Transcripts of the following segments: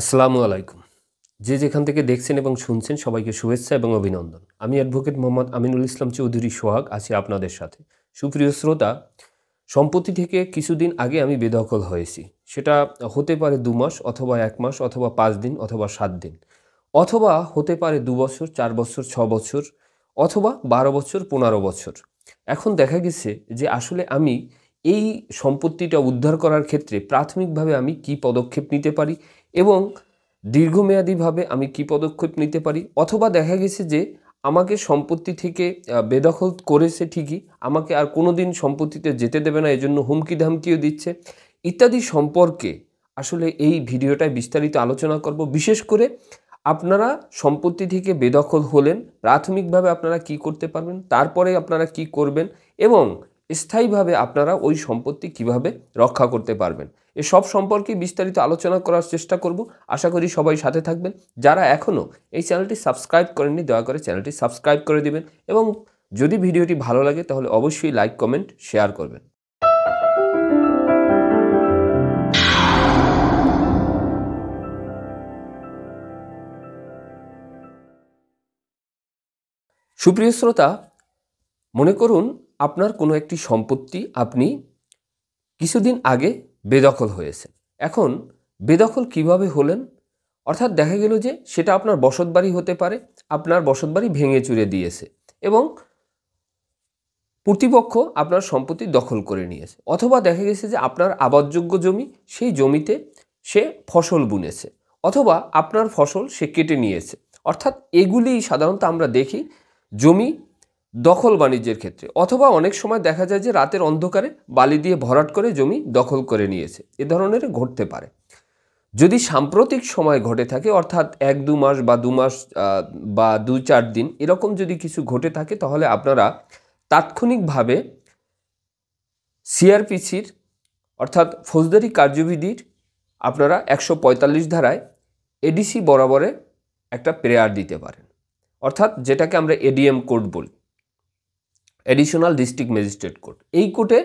আসসালামু আলাইকুম। যে যেখান থেকে দেখছেন এবং শুনছেন সবাইকে শুভেচ্ছা এবং অভিনন্দন। আমি অ্যাডভোকেট মোহাম্মদ আমিনুল ইসলাম চৌধুরী সোহাগ আছি আপনাদের সাথে। সুপ্রিয় শ্রোতা, সম্প্রতি থেকে কিছুদিন আগে আমি বেদখল হয়েছি। সেটা হতে পারে ২ মাস অথবা ১ মাস অথবা ৫ দিন অথবা ৭ দিন। অথবা হতে পারে ২ বছর, ৪ বছর, ৬ বছর অথবা ১২ বছর, ১৫ বছর। এখন দেখা গেছে যে আসলে আমি এই সম্পত্তিটা উদ্ধার করার ক্ষেত্রে প্রাথমিকভাবে আমি কী পদক্ষেপ নিতে পারি এবং দীর্ঘমেয়াদীভাবে আমি কী পদক্ষেপ নিতে পারি, অথবা দেখা গেছে যে আমাকে সম্পত্তি থেকে বেদখল করেছে ঠিকই, আমাকে আর কোনোদিন সম্পত্তিতে যেতে দেবে না, এজন্য হুমকি-ধামকিও দিচ্ছে ইত্যাদি সম্পর্কে আসলে এই ভিডিওটায় বিস্তারিত আলোচনা করব। বিশেষ করে আপনারা সম্পত্তি থেকে বেদখল হলেন, প্রাথমিকভাবে আপনারা কি করতে পারবেন, তারপরে আপনারা কি করবেন এবং স্থায়ীভাবে আপনারা ওই সম্পত্তি কিভাবে রক্ষা করতে পারবেন। এসব সম্পর্কে বিস্তারিত আলোচনা করার চেষ্টা করব। আশা করি সবাই সাথে থাকবেন। যারা এখনও এই চ্যানেলটি সাবস্ক্রাইব করেননি, দয়া করে চ্যানেলটি সাবস্ক্রাইব করে দিবেন এবং যদি ভিডিওটি ভালো লাগে তাহলে অবশ্যই লাইক, কমেন্ট, শেয়ার করবেন। সুপ্রিয় শ্রোতা, মনে করুন আপনার কোনো একটি সম্পত্তি আপনি কিছুদিন আগে বেদখল হয়েছে। এখন বেদখল কিভাবে হলেন? অর্থাৎ দেখা গেল যে সেটা আপনার বসতবাড়ি হতে পারে, আপনার বসতবাড়ি ভেঙে চুরে দিয়েছে এবং প্রতিপক্ষ আপনার সম্পত্তি দখল করে নিয়েছে, অথবা দেখা গেছে যে আপনার আবাদযোগ্য জমি, সেই জমিতে সে ফসল বুনেছে, অথবা আপনার ফসল সে কেটে নিয়েছে। অর্থাৎ এগুলি সাধারণত আমরা দেখি জমি দখল বাণিজ্যের ক্ষেত্রে, অথবা অনেক সময় দেখা যায় যে রাতের অন্ধকারে বালি দিয়ে ভরাট করে জমি দখল করে নিয়েছে। এ ধরনের ঘটতে পারে। যদি সাম্প্রতিক সময় ঘটে থাকে, অর্থাৎ ১-২ মাস বা ২ মাস বা ২-৪ দিন এরকম যদি কিছু ঘটে থাকে, তাহলে আপনারা তাৎক্ষণিকভাবে সিআরপিসির অর্থাৎ ফৌজদারি কার্যবিধির আপনারা ১৪৫ ধারায় এডিসি বরাবরে একটা প্রেয়ার দিতে পারেন, অর্থাৎ যেটাকে আমরা এডিএম কোর্ট বলি, অ্যাডিশনাল ডিস্ট্রিক্ট ম্যাজিস্ট্রেট কোর্ট। এই কোর্টে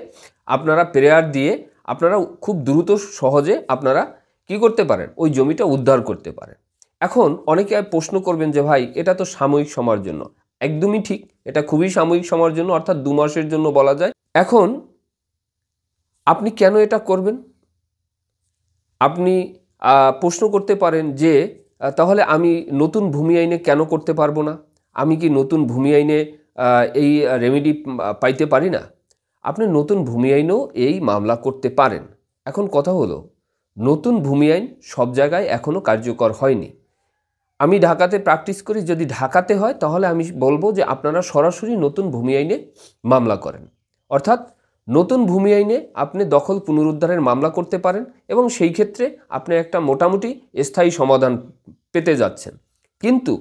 আপনারা প্রেয়ার দিয়ে আপনারা খুব দ্রুত সহজে আপনারা কি করতে পারেন, ওই জমিটা উদ্ধার করতে পারেন। এখন অনেকে প্রশ্ন করবেন যে ভাই এটা তো সাময়িক সময়ের জন্য। একদমই ঠিক, এটা খুবই সাময়িক সময়ের জন্য, অর্থাৎ ২ মাসের জন্য বলা যায়। এখন আপনি কেন এটা করবেন? আপনি প্রশ্ন করতে পারেন যে তাহলে আমি নতুন ভূমি আইনে কেন করতে পারবো না? আমি কি নতুন ভূমি আইনে এই রেমেডি পাইতে পারি না? আপনি নতুন ভূমি আইনেও এই মামলা করতে পারেন। এখন কথা হলো, নতুন ভূমি আইন সব জায়গায় এখনও কার্যকর হয়নি। আমি ঢাকাতে প্র্যাকটিস করি, যদি ঢাকাতে হয় তাহলে আমি বলবো যে আপনারা সরাসরি নতুন ভূমি আইনে মামলা করেন। অর্থাৎ নতুন ভূমি আইনে আপনি দখল পুনরুদ্ধারের মামলা করতে পারেন এবং সেই ক্ষেত্রে আপনি একটা মোটামুটি স্থায়ী সমাধান পেতে যাচ্ছেন। কিন্তু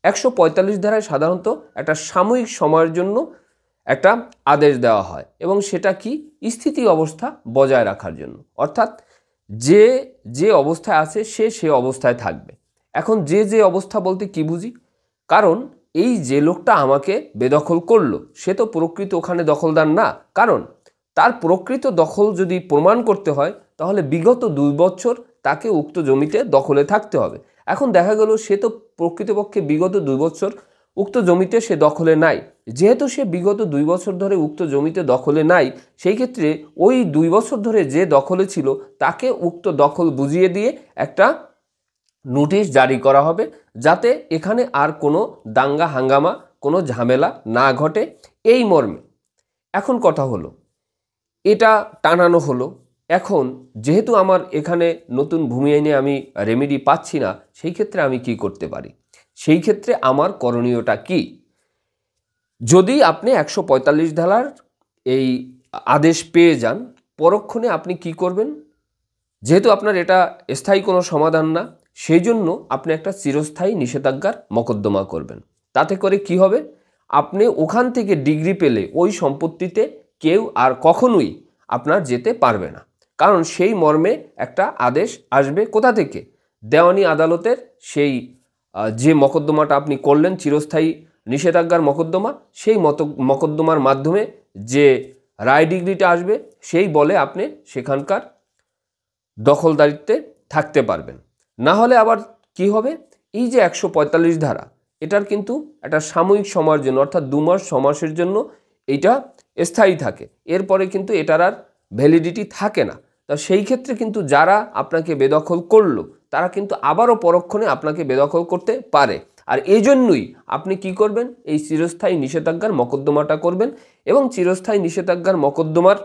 ১৪৫ ধারায় সাধারণত একটা সাময়িক সময়ের জন্য একটা আদেশ দেওয়া হয় এবং সেটা কি, স্থিতি অবস্থা বজায় রাখার জন্য। অর্থাৎ যে যে অবস্থায় আছে সে অবস্থায় থাকবে। এখন যে অবস্থা বলতে কি বুঝি? কারণ এই যে লোকটা আমাকে বেদখল করলো সে তো প্রকৃত ওখানে দখলদার না। কারণ তার প্রকৃত দখল যদি প্রমাণ করতে হয় তাহলে বিগত ২ বছর তাকে উক্ত জমিতে দখলে থাকতে হবে। এখন দেখা গেল সে তো প্রকৃতপক্ষে বিগত ২ বছর উক্ত জমিতে সে দখলে নাই। যেহেতু সে বিগত ২ বছর ধরে উক্ত জমিতে দখলে নাই, সেই ক্ষেত্রে ওই ২ বছর ধরে যে দখলে ছিল তাকে উক্ত দখল বুঝিয়ে দিয়ে একটা নোটিশ জারি করা হবে, যাতে এখানে আর কোনো দাঙ্গা হাঙ্গামা, কোনো ঝামেলা না ঘটে, এই মর্মে। এখন কথা হলো, এটা টানানো হলো। এখন যেহেতু আমার এখানে নতুন ভূমি আইনে আমি রেমেডি পাচ্ছি না, সেই ক্ষেত্রে আমি কি করতে পারি? সেই ক্ষেত্রে আমার করণীয়টা কি? যদি আপনি ১৪৫ ধারার এই আদেশ পেয়ে যান, পরক্ষণে আপনি কি করবেন? যেহেতু আপনার এটা স্থায়ী কোনো সমাধান না, সেই জন্য আপনি একটা চিরস্থায়ী নিষেধাজ্ঞার মকদ্দমা করবেন। তাতে করে কি হবে? আপনি ওখান থেকে ডিগ্রি পেলে ওই সম্পত্তিতে কেউ আর কখনোই আপনার যেতে পারবে না। কারণ সেই মর্মে একটা আদেশ আসবে কোথা থেকে? দেওয়ানি আদালতের সেই যে মকদ্দমাটা আপনি করলেন চিরস্থায়ী নিষেধাজ্ঞার মকদ্দমা, সেই মকদ্দমার মাধ্যমে যে রায় ডিগ্রিটা আসবে সেই বলে আপনি সেখানকার দখলদারিত্বে থাকতে পারবেন। না হলে আবার কি হবে, এই যে 145 ধারা এটার কিন্তু একটা সাময়িক সময়ের জন্য অর্থাৎ 2 মাস 6 মাসের জন্য এইটা স্থায়ী থাকে, এরপরে কিন্তু এটার আর ভ্যালিডিটি থাকে না। তা সেই ক্ষেত্রে কিন্তু যারা আপনাকে বেদখল করলো তারা কিন্তু আবারও পরক্ষণে আপনাকে বেদখল করতে পারে। আর এই জন্যই আপনি কি করবেন, এই চিরস্থায়ী নিষেধাজ্ঞার মকদ্দমাটা করবেন এবং চিরস্থায়ী নিষেধাজ্ঞার মকদ্দমার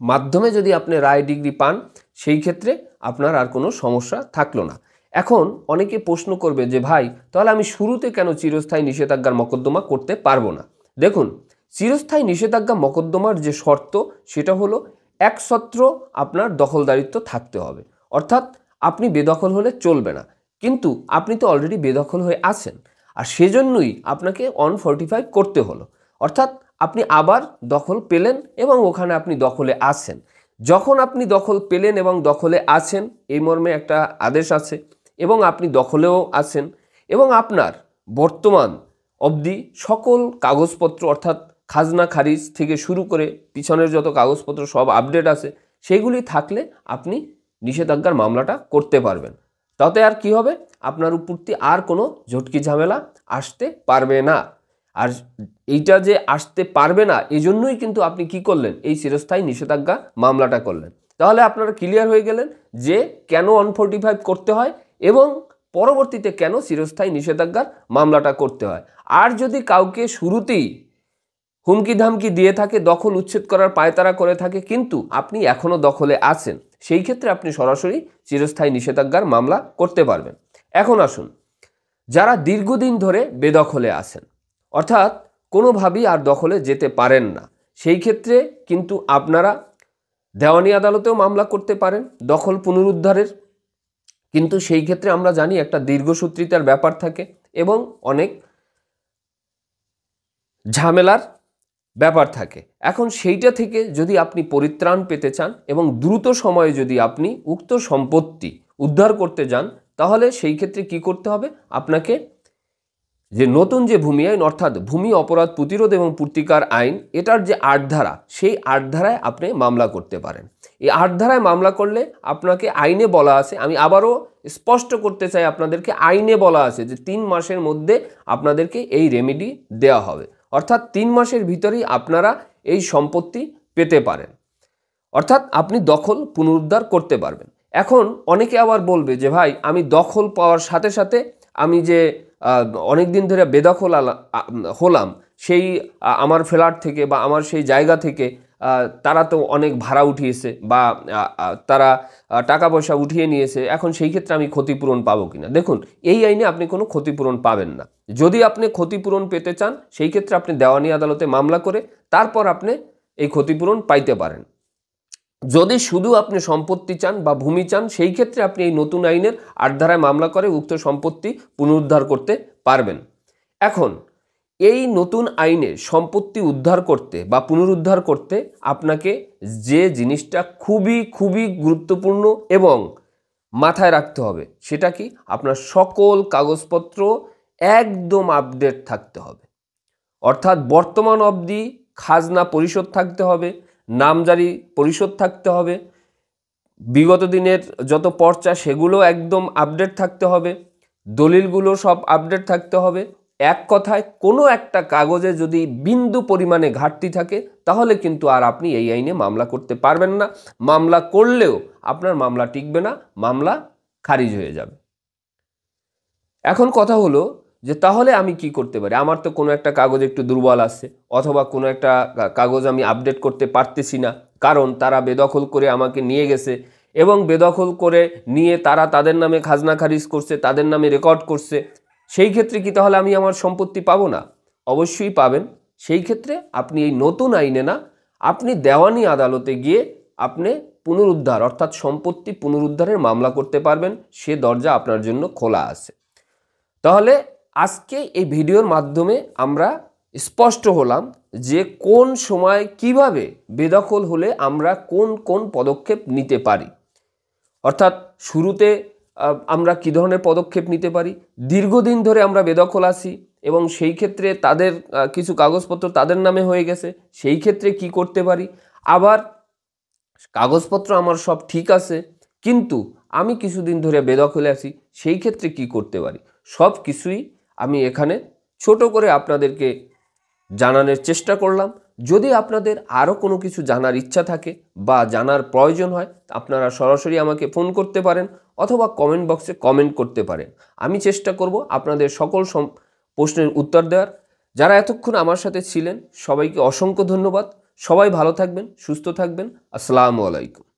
মাধ্যমে যদি আপনি রায় ডিগ্রি পান সেই ক্ষেত্রে আপনার আর কোনো সমস্যা থাকলো না। এখন অনেকে প্রশ্ন করবে যে ভাই তাহলে আমি শুরুতে কেন চিরস্থায়ী নিষেধাজ্ঞার মকদ্দমা করতে পারবো না? দেখুন, চিরস্থায়ী নিষেধাজ্ঞা মকদ্দমার যে শর্ত সেটা হলো একছত্র আপনার দখলদারিত্ব থাকতে হবে, অর্থাৎ আপনি বেদখল হলে চলবে না, কিন্তু আপনি তো অলরেডি বেদখল হয়ে আছেন আর সেজন্যই আপনাকে 145 করতে হলো, অর্থাৎ আপনি আবার দখল পেলেন এবং ওখানে আপনি দখলে আছেন। যখন আপনি দখল পেলেন এবং দখলে আছেন এই মর্মে একটা আদেশ আছে এবং আপনি দখলেও আছেন এবং আপনার বর্তমান অবধি সকল কাগজপত্র অর্থাৎ খাজনা খারিজ থেকে শুরু করে পিছনের যত কাগজপত্র সব আপডেট আছে, সেগুলি থাকলে আপনি নিষেধাজ্ঞার মামলাটা করতে পারবেন। তাতে আর কি হবে, আপনার উপরতি আর কোনো ঝটকি ঝামেলা আসতে পারবে না। আর এইটা যে আসতে পারবে না এজন্যই কিন্তু আপনি কি করলেন, এই চিরস্থায়ী নিষেধাজ্ঞা মামলাটা করলেন। তাহলে আপনারা ক্লিয়ার হয়ে গেলেন যে কেন 145 করতে হয় এবং পরবর্তীতে কেন চিরস্থায়ী নিষেধাজ্ঞার মামলাটা করতে হয়। আর যদি কাউকে শুরুতেই হুমকি ধামকি দিয়ে থাকে, দখল উচ্ছেদ করার পায়তারা করে থাকে, কিন্তু আপনি এখনও দখলে আছেন, সেই ক্ষেত্রে আপনি সরাসরি চিরস্থায়ী নিষেধাজ্ঞার মামলা করতে পারবেন। এখন আসুন, যারা দীর্ঘদিন ধরে বেদখলে আছেন অর্থাৎ কোনোভাবেই আর দখলে যেতে পারেন না, সেই ক্ষেত্রে কিন্তু আপনারা দেওয়ানি আদালতেও মামলা করতে পারেন দখল পুনরুদ্ধারের, কিন্তু সেই ক্ষেত্রে আমরা জানি একটা দীর্ঘসূত্রিতার ব্যাপার থাকে এবং অনেক ঝামেলার ব্যাপার থাকে। এখন সেইটা থেকে যদি আপনি পরিত্রাণ পেতে চান এবং দ্রুত সময়ে যদি আপনি উক্ত সম্পত্তি উদ্ধার করতে যান, তাহলে সেই ক্ষেত্রে কি করতে হবে, আপনাকে যে নতুন যে ভূমি আইন অর্থাৎ ভূমি অপরাধ প্রতিরোধ এবং প্রতিকার আইন, এটার যে 8 ধারা, সেই 8 ধারায় আপনি মামলা করতে পারেন। এই 8 ধারায় মামলা করলে আপনাকে আইনে বলা আছে, আমি আবারও স্পষ্ট করতে চাই আপনাদেরকে, আইনে বলা আছে যে 3 মাসের মধ্যে আপনাদেরকে এই রেমেডি দেওয়া হবে, অর্থাৎ 3 মাসের ভিতরেই আপনারা এই সম্পত্তি পেতে পারেন, অর্থাৎ আপনি দখল পুনরুদ্ধার করতে পারবেন। এখন অনেকে আবার বলবে যে ভাই আমি দখল পাওয়ার সাথে সাথে আমি যে অনেক দিন ধরে বেদখল হলাম, সেই আমার ফ্ল্যাট থেকে বা আমার সেই জায়গা থেকে তারা তো অনেক ভাড়া উঠিয়েছে বা তারা টাকা পয়সা উঠিয়ে নিয়েছে, এখন সেই ক্ষেত্রে আমি ক্ষতিপূরণ পাবো কিনা? দেখুন, এই আইনে আপনি কোনো ক্ষতিপূরণ পাবেন না। যদি আপনি ক্ষতিপূরণ পেতে চান সেই ক্ষেত্রে আপনি দেওয়ানি আদালতে মামলা করে তারপর আপনি এই ক্ষতিপূরণ পাইতে পারেন। যদি শুধু আপনি সম্পত্তি চান বা ভূমি চান, সেই ক্ষেত্রে আপনি এই নতুন আইনের 8 ধারায় মামলা করে উক্ত সম্পত্তি পুনরুদ্ধার করতে পারবেন। এখন এই নতুন আইনে সম্পত্তি উদ্ধার করতে বা পুনরুদ্ধার করতে আপনাকে যে জিনিসটা খুবই খুবই গুরুত্বপূর্ণ এবং মাথায় রাখতে হবে সেটা কি, আপনার সকল কাগজপত্র একদম আপডেট থাকতে হবে, অর্থাৎ বর্তমান অবধি খাজনা পরিশোধ থাকতে হবে, নামজারি পরিশোধ থাকতে হবে, বিগত দিনের যত পর্চা সেগুলো একদম আপডেট থাকতে হবে, দলিলগুলো সব আপডেট থাকতে হবে। এক কথায় কোনো একটা কাগজে যদি বিন্দু পরিমাণে ঘাটতি থাকে তাহলে কিন্তু আর আপনি এই আইনে মামলা করতে পারবেন না। মামলা করলেও আপনার মামলা টিকবে না, মামলা খারিজ হয়ে যাবে। এখন কথা হলো যে তাহলে আমি কি করতে পারি, আমার তো কোনো একটা কাগজ একটু দুর্বল আছে অথবা কোনো একটা কাগজ আমি আপডেট করতে পারতেছি না, কারণ তারা বেদখল করে আমাকে নিয়ে গেছে এবং বেদখল করে নিয়ে তারা তাদের নামে খাজনা খারিজ করছে, তাদের নামে রেকর্ড করছে, সেই ক্ষেত্রে কি তাহলে আমি আমার সম্পত্তি পাবো না? অবশ্যই পাবেন। সেই ক্ষেত্রে আপনি এই নতুন আইনে না, আপনি দেওয়ানি আদালতে গিয়ে আপনি পুনরুদ্ধার অর্থাৎ সম্পত্তি পুনরুদ্ধারের মামলা করতে পারবেন, সে দরজা আপনার জন্য খোলা আছে। তাহলে আজকে এই ভিডিওর মাধ্যমে আমরা স্পষ্ট হলাম যে কোন সময় কিভাবে বেদখল হলে আমরা কোন কোন পদক্ষেপ নিতে পারি, অর্থাৎ শুরুতে আমরা কী ধরনের পদক্ষেপ নিতে পারি, দীর্ঘদিন ধরে আমরা বেদখল আছি এবং সেই ক্ষেত্রে তাদের কিছু কাগজপত্র তাদের নামে হয়ে গেছে, সেই ক্ষেত্রে কি করতে পারি, আবার কাগজপত্র আমার সব ঠিক আছে কিন্তু আমি কিছুদিন ধরে বেদখলে আছি, সেই ক্ষেত্রে কি করতে পারি, সব কিছুই আমি এখানে ছোট করে আপনাদেরকে জানানোর চেষ্টা করলাম। যদি আপনাদের আরও কোনো কিছু জানার ইচ্ছা থাকে বা জানার প্রয়োজন হয়, আপনারা সরাসরি আমাকে ফোন করতে পারেন অথবা কমেন্ট বক্সে কমেন্ট করতে পারেন। আমি চেষ্টা করব আপনাদের সকল প্রশ্নের উত্তর দেওয়ার। যারা এতক্ষণ আমার সাথে ছিলেন সবাইকে অসংখ্য ধন্যবাদ। সবাই ভালো থাকবেন, সুস্থ থাকবেন। আসসালামু আলাইকুম।